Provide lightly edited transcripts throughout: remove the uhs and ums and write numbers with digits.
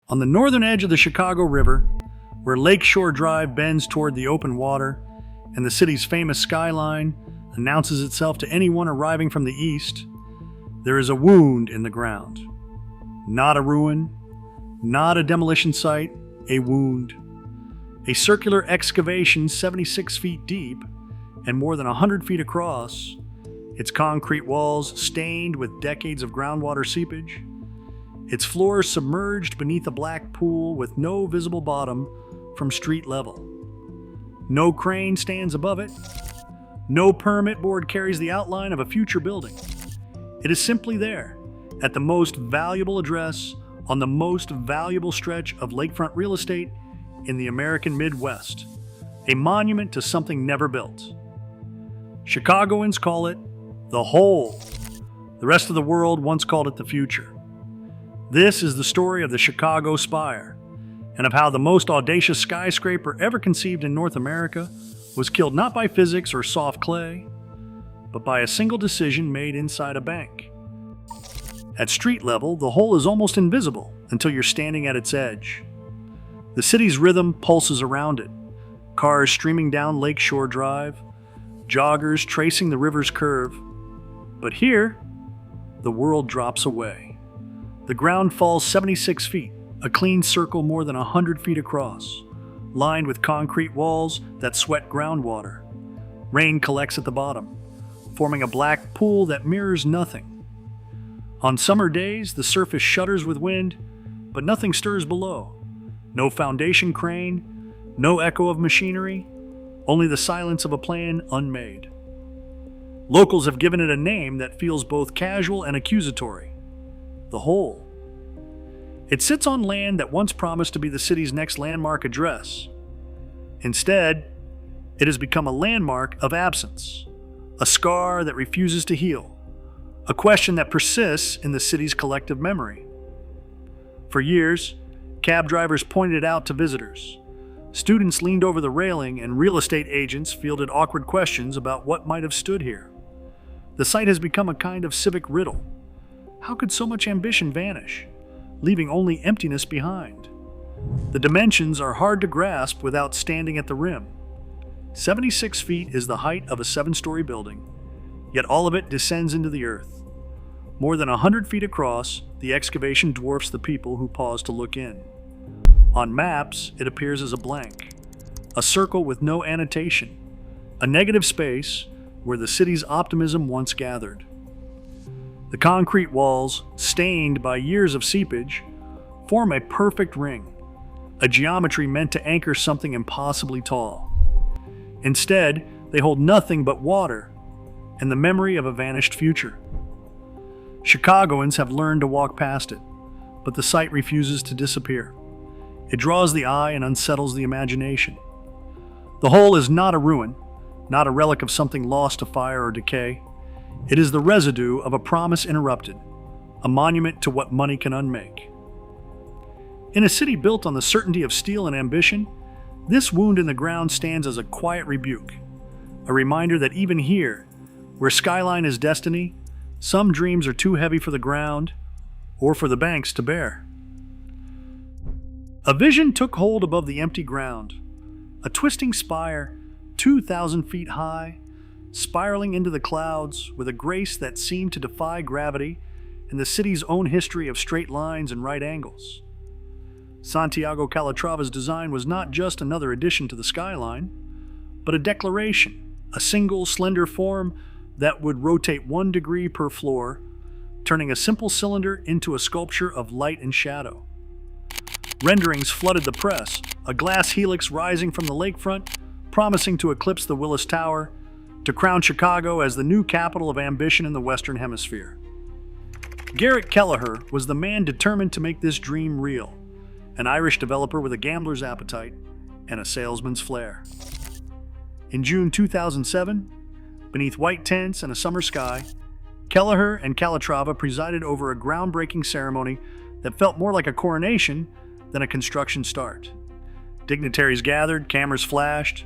On the northern edge of the Chicago River, where Lakeshore Drive bends toward the open water and the city's famous skyline announces itself to anyone arriving from the east, there is a wound in the ground. Not a ruin, not a demolition site, a wound. A circular excavation 76 feet deep and more than 100 feet across, its concrete walls stained with decades of groundwater seepage, its floor submerged beneath a black pool with no visible bottom from street level. No crane stands above it. No permit board carries the outline of a future building. It is simply there, at the most valuable address on the most valuable stretch of lakefront real estate in the American Midwest, a monument to something never built. Chicagoans call it the Hole. The rest of the world once called it the future. This is the story of the Chicago Spire, and of how the most audacious skyscraper ever conceived in North America was killed not by physics or soft clay, but by a single decision made inside a bank. At street level, the hole is almost invisible until you're standing at its edge. The city's rhythm pulses around it, cars streaming down Lakeshore Drive, joggers tracing the river's curve. But here, the world drops away. The ground falls 76 feet, a clean circle more than 100 feet across, lined with concrete walls that sweat groundwater. Rain collects at the bottom, forming a black pool that mirrors nothing. On summer days, the surface shudders with wind, but nothing stirs below. No foundation crane, no echo of machinery, only the silence of a plan unmade. Locals have given it a name that feels both casual and accusatory: the Hole. It sits on land that once promised to be the city's next landmark address. Instead, it has become a landmark of absence, a scar that refuses to heal, a question that persists in the city's collective memory. For years, cab drivers pointed it out to visitors. Students leaned over the railing, and real estate agents fielded awkward questions about what might have stood here. The site has become a kind of civic riddle. How could so much ambition vanish, leaving only emptiness behind? The dimensions are hard to grasp without standing at the rim. 76 feet is the height of a 7-story building, yet all of it descends into the earth. More than 100 feet across, the excavation dwarfs the people who pause to look in. On maps, it appears as a blank, a circle with no annotation, a negative space where the city's optimism once gathered. The concrete walls, stained by years of seepage, form a perfect ring, a geometry meant to anchor something impossibly tall. Instead, they hold nothing but water and the memory of a vanished future. Chicagoans have learned to walk past it, but the site refuses to disappear. It draws the eye and unsettles the imagination. The Hole is not a ruin, not a relic of something lost to fire or decay. It is the residue of a promise interrupted, a monument to what money can unmake. In a city built on the certainty of steel and ambition, this wound in the ground stands as a quiet rebuke, a reminder that even here, where skyline is destiny, some dreams are too heavy for the ground or for the banks to bear. A vision took hold above the empty ground, a twisting spire 2,000 feet high, spiraling into the clouds with a grace that seemed to defy gravity and the city's own history of straight lines and right angles. Santiago Calatrava's design was not just another addition to the skyline, but a declaration, a single slender form that would rotate 1 degree per floor, turning a simple cylinder into a sculpture of light and shadow. Renderings flooded the press, a glass helix rising from the lakefront, promising to eclipse the Willis Tower, to crown Chicago as the new capital of ambition in the Western Hemisphere. Garrett Kelleher was the man determined to make this dream real, an Irish developer with a gambler's appetite and a salesman's flair. In June 2007, beneath white tents and a summer sky, Kelleher and Calatrava presided over a groundbreaking ceremony that felt more like a coronation than a construction start. Dignitaries gathered, cameras flashed,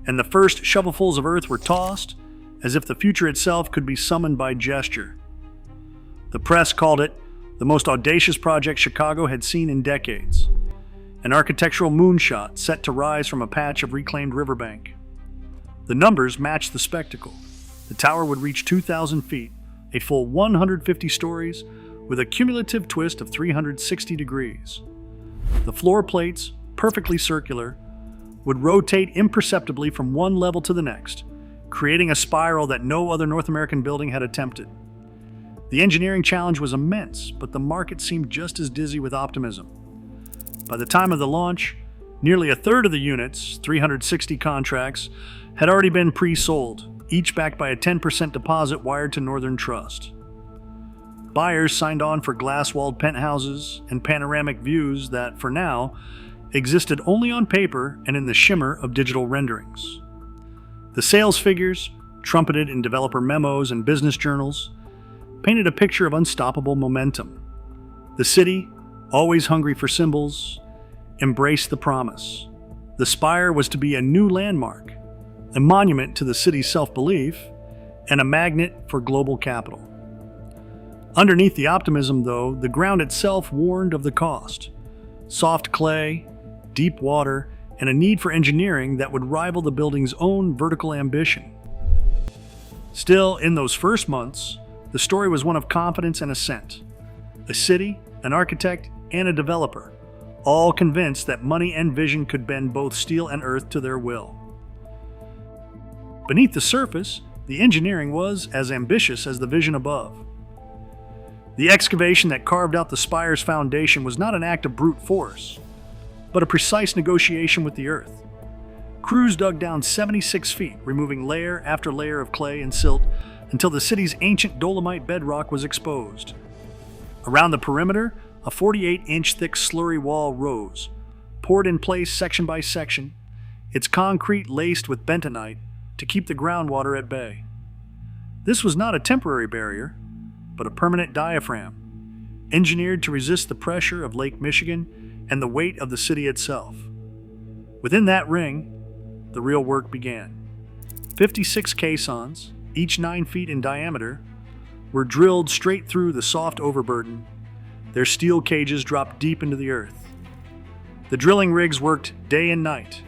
and the first shovelfuls of earth were tossed, as if the future itself could be summoned by gesture. The press called it the most audacious project Chicago had seen in decades. An architectural moonshot set to rise from a patch of reclaimed riverbank. The numbers matched the spectacle. The tower would reach 2,000 feet, a full 150 stories, with a cumulative twist of 360 degrees. The floor plates, perfectly circular, would rotate imperceptibly from one level to the next, creating a spiral that no other North American building had attempted. The engineering challenge was immense, but the market seemed just as dizzy with optimism. By the time of the launch, nearly a third of the units, 360 contracts, had already been pre-sold, each backed by a 10% deposit wired to Northern Trust. Buyers signed on for glass-walled penthouses and panoramic views that, for now, existed only on paper and in the shimmer of digital renderings. The sales figures, trumpeted in developer memos and business journals, painted a picture of unstoppable momentum. The city, always hungry for symbols, embraced the promise. The Spire was to be a new landmark, a monument to the city's self-belief, and a magnet for global capital. Underneath the optimism, though, the ground itself warned of the cost. Soft clay, deep water, and a need for engineering that would rival the building's own vertical ambition. Still, in those first months, the story was one of confidence and ascent. A city, an architect, and a developer, all convinced that money and vision could bend both steel and earth to their will. Beneath the surface, the engineering was as ambitious as the vision above. The excavation that carved out the Spire's foundation was not an act of brute force, but a precise negotiation with the earth. Crews dug down 76 feet, removing layer after layer of clay and silt until the city's ancient dolomite bedrock was exposed. Around the perimeter, a 48-inch thick slurry wall rose, poured in place section by section, its concrete laced with bentonite to keep the groundwater at bay. This was not a temporary barrier, but a permanent diaphragm, engineered to resist the pressure of Lake Michigan and the weight of the city itself. Within that ring, the real work began. 56 caissons, each 9 feet in diameter, were drilled straight through the soft overburden. Their steel cages dropped deep into the earth. The drilling rigs worked day and night,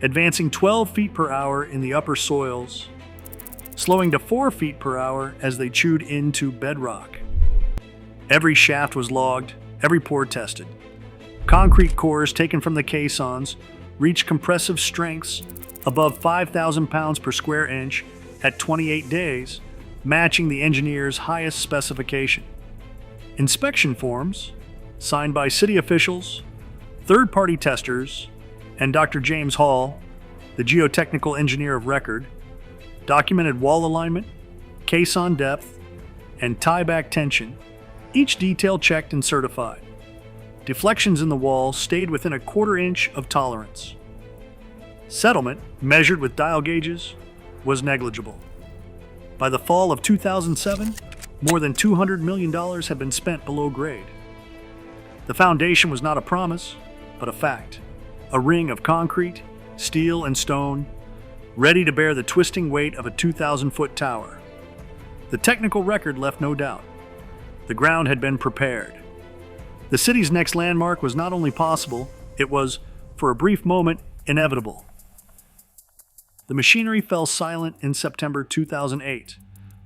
advancing 12 feet per hour in the upper soils, slowing to 4 feet per hour as they chewed into bedrock. Every shaft was logged, every pore tested. Concrete cores taken from the caissons reached compressive strengths above 5,000 pounds per square inch at 28 days, matching the engineer's highest specification. Inspection forms, signed by city officials, third-party testers, and Dr. James Hall, the geotechnical engineer of record, documented wall alignment, caisson depth, and tie-back tension, each detail checked and certified. Deflections in the wall stayed within a quarter-inch of tolerance. Settlement, measured with dial gauges, was negligible. By the fall of 2007, more than $200 million had been spent below grade. The foundation was not a promise, but a fact. A ring of concrete, steel, and stone, ready to bear the twisting weight of a 2,000-foot tower. The technical record left no doubt. The ground had been prepared. The city's next landmark was not only possible, it was, for a brief moment, inevitable. The machinery fell silent in September 2008,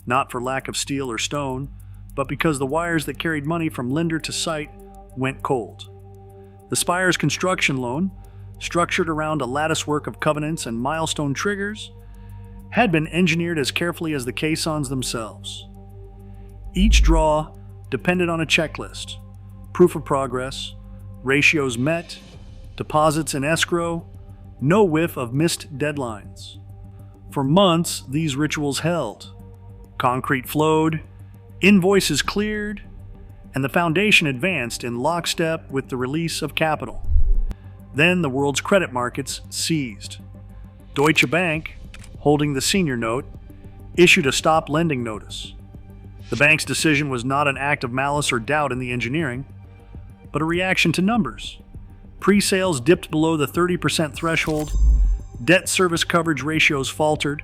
not for lack of steel or stone, but because the wires that carried money from lender to site went cold. The Spire's construction loan, structured around a latticework of covenants and milestone triggers, had been engineered as carefully as the caissons themselves. Each draw depended on a checklist, proof of progress, ratios met, deposits in escrow, no whiff of missed deadlines. For months, these rituals held. Concrete flowed, invoices cleared, and the foundation advanced in lockstep with the release of capital. Then the world's credit markets seized. Deutsche Bank, holding the senior note, issued a stop lending notice. The bank's decision was not an act of malice or doubt in the engineering, but a reaction to numbers. Pre-sales dipped below the 30% threshold, debt service coverage ratios faltered,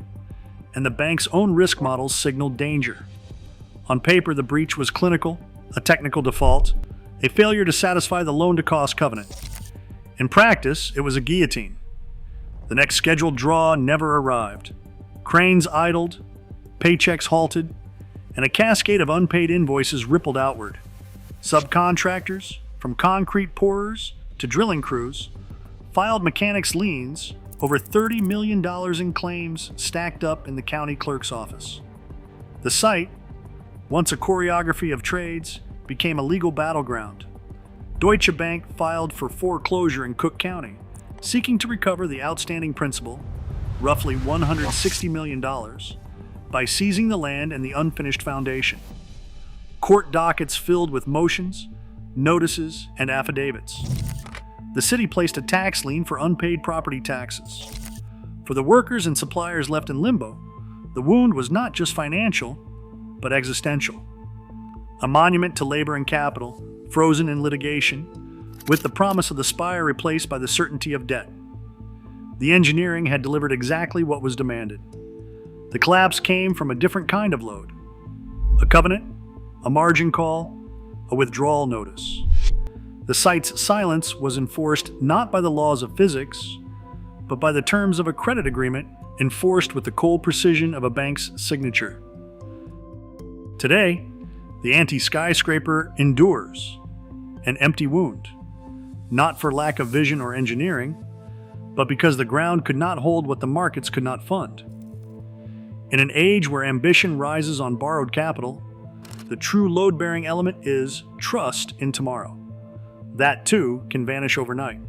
and the bank's own risk models signaled danger. On paper, the breach was clinical, a technical default, a failure to satisfy the loan-to-cost covenant. In practice, it was a guillotine. The next scheduled draw never arrived. Cranes idled, paychecks halted, and a cascade of unpaid invoices rippled outward. Subcontractors, from concrete pourers to drilling crews, filed mechanics' liens, over $30 million in claims stacked up in the county clerk's office. The site, once a choreography of trades, became a legal battleground. Deutsche Bank filed for foreclosure in Cook County, seeking to recover the outstanding principal, roughly $160 million, by seizing the land and the unfinished foundation. Court dockets filled with motions, notices, and affidavits. The city placed a tax lien for unpaid property taxes. For the workers and suppliers left in limbo, the wound was not just financial, but existential. A monument to labor and capital, frozen in litigation, with the promise of the spire replaced by the certainty of debt. The engineering had delivered exactly what was demanded. The collapse came from a different kind of load. A covenant, a margin call, a withdrawal notice. The site's silence was enforced not by the laws of physics, but by the terms of a credit agreement enforced with the cold precision of a bank's signature. Today, the anti-skyscraper endures, an empty wound, not for lack of vision or engineering, but because the ground could not hold what the markets could not fund. In an age where ambition rises on borrowed capital, the true load-bearing element is trust in tomorrow. That too can vanish overnight.